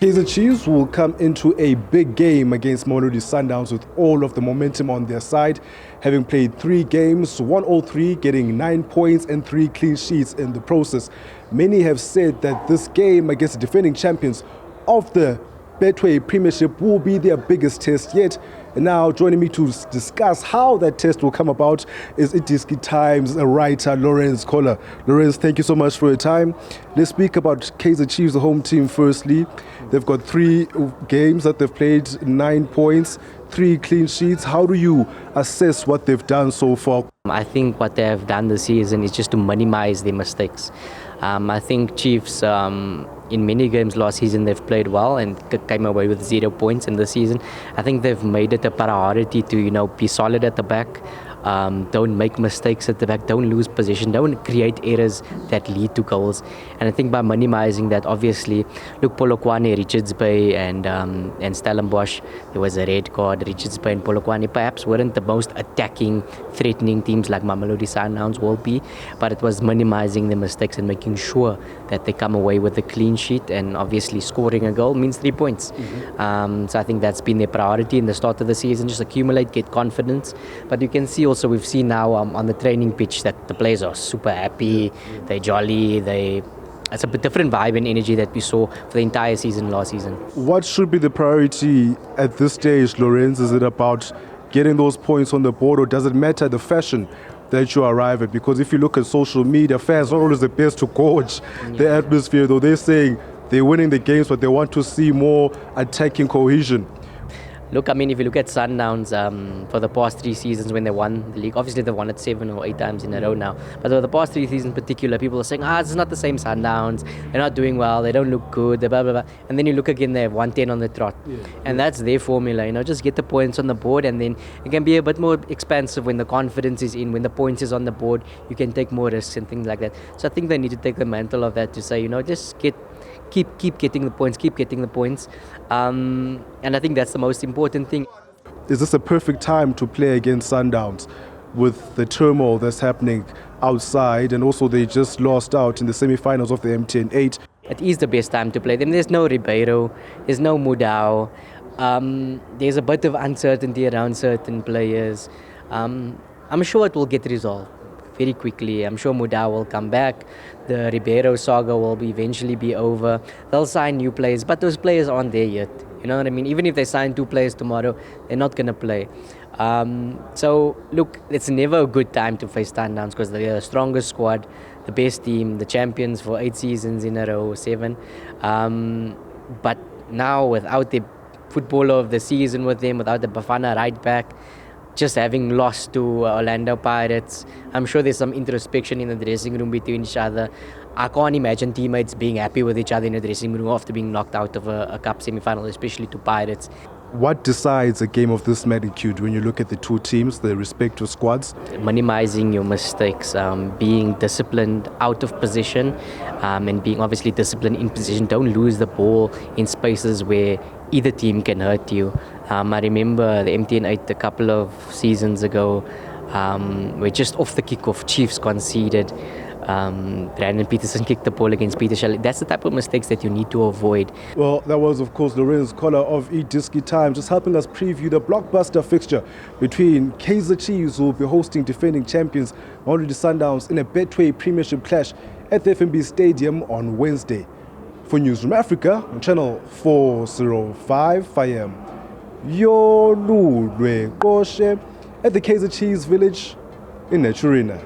Kaizer Chiefs will come into a big game against Mamelodi Sundowns with all of the momentum on their side, having played 3 games, won all 3, getting 9 points and 3 clean sheets in the process. Many have said that this game against the defending champions of the Betway Premiership will be their biggest test yet. And now joining me to discuss how that test will come about is Idiski Times writer Lawrence Koller. Lawrence, thank you so much for your time. Let's speak about Kaizer Chiefs, the home team firstly. They've got 3 games that they've played, 9 points, 3 clean sheets. How do you assess what they've done so far? I think what they have done this season is just to minimize their mistakes. I think Chiefs, in many games last season, they've played well and came away with 0 points in this season. I think they've made it a priority to, be solid at the back. Don't make mistakes at the back, don't lose possession, don't create errors that lead to goals. And I think by minimizing that, obviously, look, Polokwane, Richards Bay and Stellenbosch, there was a red card. Richards Bay and Polokwane perhaps weren't the most attacking, threatening teams like Mamelodi Sundowns will be, but it was minimizing the mistakes and making sure that they come away with a clean sheet, and obviously scoring a goal means 3 points. So I think that's been their priority in the start of the season, just accumulate, get confidence. But you can see also, we've seen now on the training pitch that the players are super happy, they're jolly, it's a bit different vibe and energy that we saw for the entire season last season. What should be the priority at this stage, Lorenz? Is it about getting those points on the board, or does it matter the fashion that you arrive at? Because if you look at social media, fans are not always the best to gauge the atmosphere, though they're saying they're winning the games, but they want to see more attacking cohesion. Look, I mean, if you look at Sundowns for the past 3 seasons when they won the league, obviously they've won it 7 or 8 times in a row now. But for the past 3 seasons in particular, people are saying, this is not the same Sundowns. They're not doing well. They don't look good. Blah, blah, blah. And then you look again, they have 110 on the trot. And that's their formula, just get the points on the board, and then it can be a bit more expansive when the confidence is in, when the points is on the board. You can take more risks and things like that. So I think they need to take the mantle of that to say, just keep getting the points. And I think that's the most important thing. Is this a perfect time to play against Sundowns with the turmoil that's happening outside, and also they just lost out in the semi-finals of the MTN 8? It is the best time to play them. There's no Ribeiro, there's no Mudau. There's a bit of uncertainty around certain players. I'm sure it will get resolved very quickly. I'm sure Mudau will come back. The Ribeiro saga will eventually be over. They'll sign new players, but those players aren't there yet. You know what I mean? Even if they sign 2 players tomorrow, they're not going to play. So, look, it's never a good time to face Sundowns because they're the strongest squad, the best team, the champions for 8 seasons in a row, 7. But now, without the footballer of the season with them, without the Bafana right back, just having lost to Orlando Pirates, I'm sure there's some introspection in the dressing room between each other. I can't imagine teammates being happy with each other in the dressing room after being knocked out of a cup semi-final, especially to Pirates. What decides a game of this magnitude when you look at the 2 teams, the respective squads? Minimizing your mistakes, being disciplined out of position, and being obviously disciplined in position. Don't lose the ball in spaces where either team can hurt you. I remember the MTN 8 a couple of seasons ago, where just off the kickoff, Chiefs conceded. Brandon Peterson kicked the ball against Peter Shelley. That's the type of mistakes that you need to avoid. Well, that was, of course, Lawrence Koller of Idiski Times, just helping us preview the blockbuster fixture between Kaizer Chiefs, who will be hosting defending champions Mamelodi Sundowns in a Betway Premiership clash at the FNB Stadium on Wednesday. For Newzroom Afrika on channel 405, I am Yolulwe Qoshe at the Kaizer Chiefs village in Naturina.